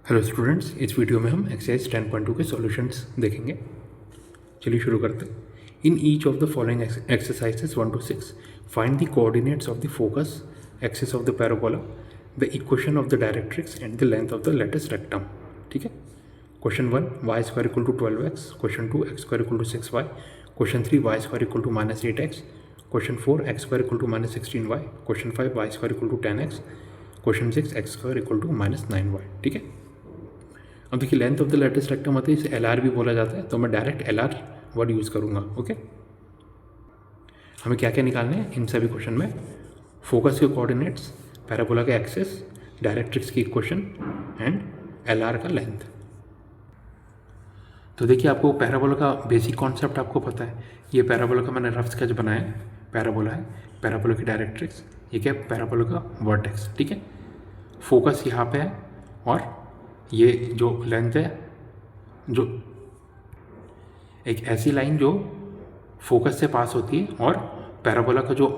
Hello students, इस video में हम एक्सरसाइज 10.2 के सॉल्यूशंस देखेंगे। चलिए शुरू करते हैं। In each of the following exercises 1 to 6 find the coordinates of the focus axis of the parabola, the equation of the directrix and the length of the latest rectum. ठीक है। Question 1 y square equal to 12x, question 2 x square equal to 6y, question 3 y square equal to -8x, question 4 x square equal to -16y, question 5 y square equal to 10x, question 6 x square equal to -9y। ठीक है। अब देखिए, length of the latest rectum होता है, इसे L R भी बोला जाता है, तो मैं direct L R word use करूँगा। ओके, हमें क्या क्या निकालने हैं इन सभी क्वेश्चन में? फोकस के कोऑर्डिनेट्स, पैराबोला का एक्सिस, डायरेक्ट्रिक्स की इक्वेशन एंड एल आर का लेंथ। तो देखिए, आपको पैराबोला का बेसिक कॉन्सेप्ट आपको पता है। ये पैराबोला का मैंने रफ स्केच बनाया है। पैराबोला है, पैराबोला की डायरेक्ट्रिक्स, ये क्या है? पैराबोला का वर्टेक्स। ठीक है। फोकस यहाँ पे है और ये जो लेंथ है, जो एक ऐसी लाइन जो फोकस से पास होती है और पैराबोला का जो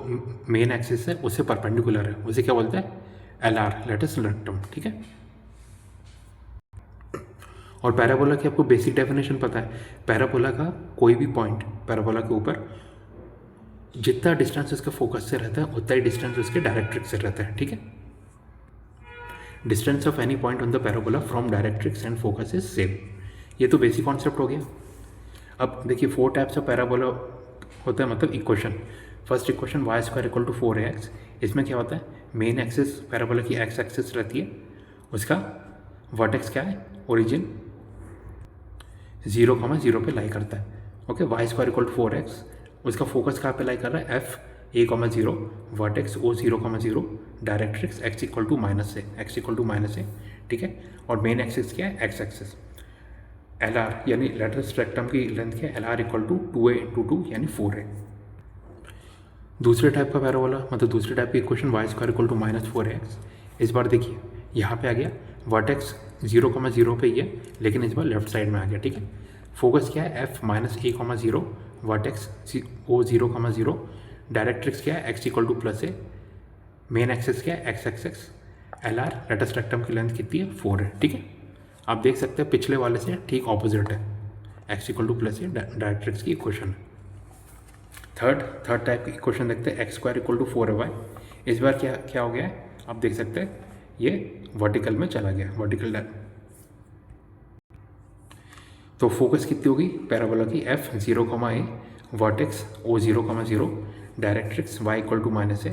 मेन एक्सिस है उससे परपेंडिकुलर है, उसे क्या बोलते हैं? L R, latest rectum. ठीक है। और पैराबोला की आपको बेसिक डेफिनेशन पता है। पैराबोला का कोई भी पॉइंट पैराबोला के ऊपर जितना डिस्टेंस उसके फोकस से रहता है उतना ही डिस्टेंस उसके डायरेक्ट्रिक्स से रहता है। ठीक है। Distance of any point on the parabola from directrix and focus is same. ये तो बेसिक कॉन्सेप्ट हो गया। अब देखिए, 4 टाइप्स ऑफ पैराबोला होता है, मतलब equation. First equation y square equal to 4ax। इसमें क्या होता है? मेन एक्सिस पैराबोला की एक्स एक्सिस रहती है, उसका वर्टेक्स क्या है? ओरिजिन 0,0 पे लाई करता है। Okay, y square equal to 4x, उसका फोकस कहाँ पे लाई कर रहा है? F a,0, vertex o 0,0, directrix x equal to -a। ठीक है। और मेन एक्सिस क्या है? X axis. एल आर यानी लेटेस्ट रेक्टम की लेंथ क्या है? L R equal to 2a/2 यानी 4a। दूसरे टाइप का पैराबोला, मतलब दूसरे टाइप की equation y square equal to -4ax। इस बार देखिए, यहाँ पे आ गया वर्टेक्स 0,0 पे ही है, लेकिन इस बार लेफ्ट साइड में आ गया। ठीक है। फोकस क्या है? f -a,0, vertex o 0,0, directrix क्या है? x equal to +a, main axis क्या है? X axis. L R latest rectum की लेंथ कितनी है? 4 है। ठीक है। आप देख सकते हैं पिछले वाले से ठीक ऑपोजिट है, x equal to +a directrix की इक्वेशन है। थर्ड टाइप की इक्वेशन देखते हैं, x square equal to 4ay। इस बार क्या हो गया है? आप देख सकते हैं ये वर्टिकल में चला गया, वर्टिकल। तो फोकस कितनी होगी पैराबोला की? f 0,a, vertex o 0,0, directrix y equal to -a।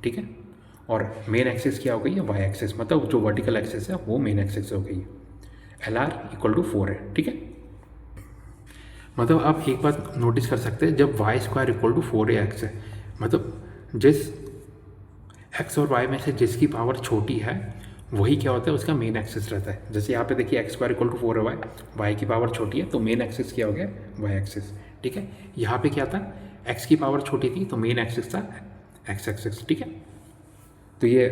ठीक है। और मेन एक्सिस क्या हो गई है? y एक्सिस, मतलब जो वर्टिकल एक्सिस है वो मेन एक्सिस हो गई है। एल आर इक्वल टू 4 है। ठीक है। मतलब आप एक बात नोटिस कर सकते हैं, जब Y square equal to 4ax है, मतलब जिस x और y में से जिसकी पावर छोटी है वही क्या होता है? उसका मेन एक्सिस रहता है। जैसे यहाँ पे देखिए, x square equal to 4ay, y की पावर छोटी है तो मेन एक्सिस क्या हो गया? y axis. ठीक है। यहाँ पे क्या था? x की पावर छोटी थी तो मेन एक्सिस था x एक्सिस। ठीक है। तो ये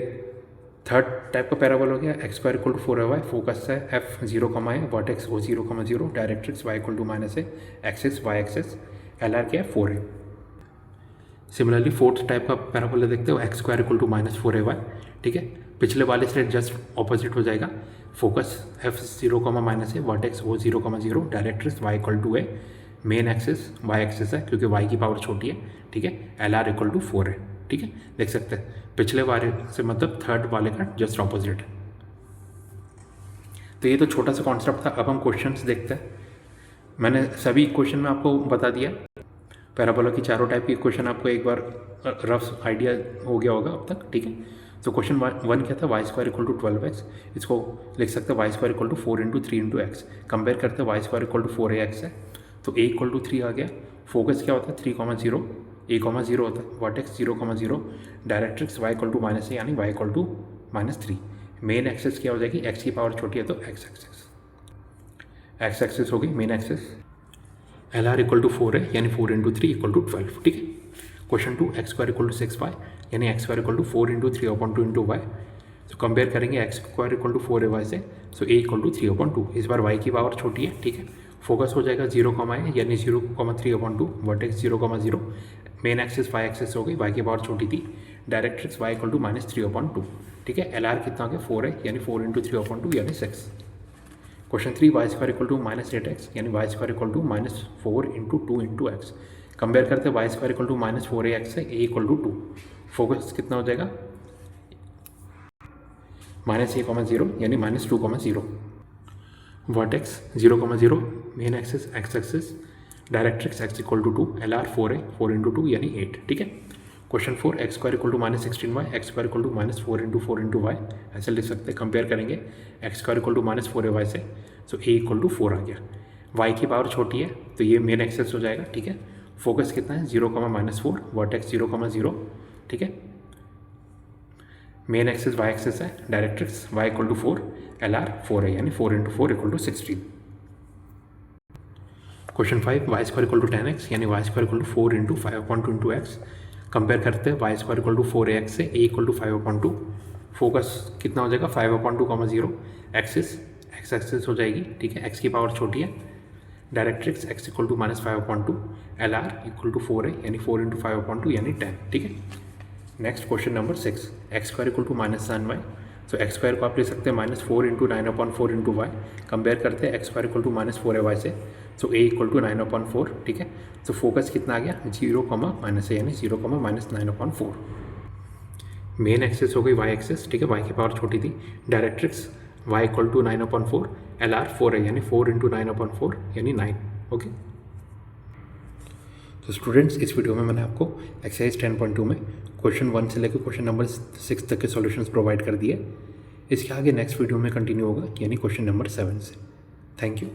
थर्ड टाइप का पैराबोला हो गया, x square equal to 4ay, focus है f 0,a, vertex o 0,0, directrix y equal to -a, axis y axis, L R क्या है? 4a। सिमिलरली फोर्थ टाइप का पैराबोला देखते हो, x square equal to -4ay। ठीक है। पिछले वाले से जस्ट ऑपोजिट हो जाएगा। Focus f 0,-a, vertex o 0,0, directrix y equal to a, main axis y axis है क्योंकि y की पावर छोटी है। ठीक है। एल आर इक्वल टू 4 है। ठीक है। देख सकते हैं पिछले वाले से मतलब थर्ड वाले का जस्ट ऑपोजिट है। तो ये तो छोटा सा कॉन्सेप्ट था। अब हम क्वेश्चंस देखते हैं। मैंने सभी क्वेश्चन में आपको बता दिया, पैराबोला की चारों टाइप की इक्वेशन आपको एक बार रफ आइडिया हो गया होगा अब तक। ठीक है। तो क्वेश्चन 1 क्या था? Y square equal to 12x। इसको लिख सकते हैं y square equal to 4 × 3 × x। Compare करते हैं, y square equal to 4ax है तो a इक्वल टू 3 आ गया। फोकस क्या होता है? 3,0, a,0 होता है, vertex 0,0, directrix y equal to -a यानी y equal to -3। Main axis क्या हो जाएगी? x की पावर छोटी है तो x एक्सिस हो गई main axis. L R equal to 4 है यानी 4 × 3 इक्वल टू 12। ठीक है। Question 2 x square equal to 6y यानी x square equal to 4 × 3/2 y। तो कंपेयर करेंगे x square equal to 4ay से, सो a इक्वल टू 3/2। इस बार y की पावर छोटी है। ठीक है। फोकस हो जाएगा 0,a यानी 0,3/2, vertex 0,0, main axis y axis हो गई, y की पावर छोटी थी, डायरेक्ट्रिक्स y इक्वल टू -3/2। ठीक है। एल आर कितना हो गया? 4 है यानी 4 × 3/2 यानी 6। Question 3 y square equal to -8x यानी y square equal to -4 into 2 into x. Compare करते हैं y square equal to -4ax है, ए इक्वल टू 2। फोकस कितना हो जाएगा -a,0 यानी -2,0। Vertex 0,0, main axis x axis, directrix x equal to 2, LR 4a, 4 into 2 यानी 8। ठीक है। Question 4 x square equal to -16y, x square equal to -4 into 4 into y, ऐसे लिख सकते हैं। कंपेयर करेंगे x square equal to -4ay से, सो a equal to 4 आ गया। y की पावर छोटी है तो ये मेन एक्सेस हो जाएगा। ठीक है। फोकस कितना है 0,-4, वर्टेक्स 0,0। ठीक है। मेन एक्सेस y एक्सेस है, directrix y equal to 4, LR 4 है यानी 4 into 4 equal to 16। Question 5 y square equal to 10x यानी y square equal to 4 into 5/2 into x. Compare करते हैं y square equal to 4ax से, a equal to 5/2। Focus कितना हो जाएगा 5/2,0, axis x axis हो जाएगी। ठीक है। x की पावर छोटी है, directrix x equal to -5/2, LR equal to 4 है यानी 4 इंटू 5/2 यानी 10। ठीक है। Next question number 6 x square equal to -9y। So x square को आप ले सकते हैं -4 इंटू 9/4 इंटू वाई। कंपेयर करते हैं x square equal to -4ay से, सो a इक्वल टू 9/4। ठीक है। सो फोकस कितना आ गया 0,-a यानी 0,-9/4। मेन एक्सेस हो गई y एक्सेस। ठीक है। y की पावर छोटी थी, directrix y equal to 9/4, LR 4 है यानी 4 इंटू 9/4 यानी 9। ओके। तो स्टूडेंट्स इस वीडियो में मैंने आपको एक्सरसाइज 10.2 में क्वेश्चन 1 से लेकर क्वेश्चन नंबर 6 तक के सॉल्यूशंस प्रोवाइड कर दिए। इसके आगे नेक्स्ट वीडियो में कंटिन्यू होगा यानी क्वेश्चन नंबर 7 से। Thank you.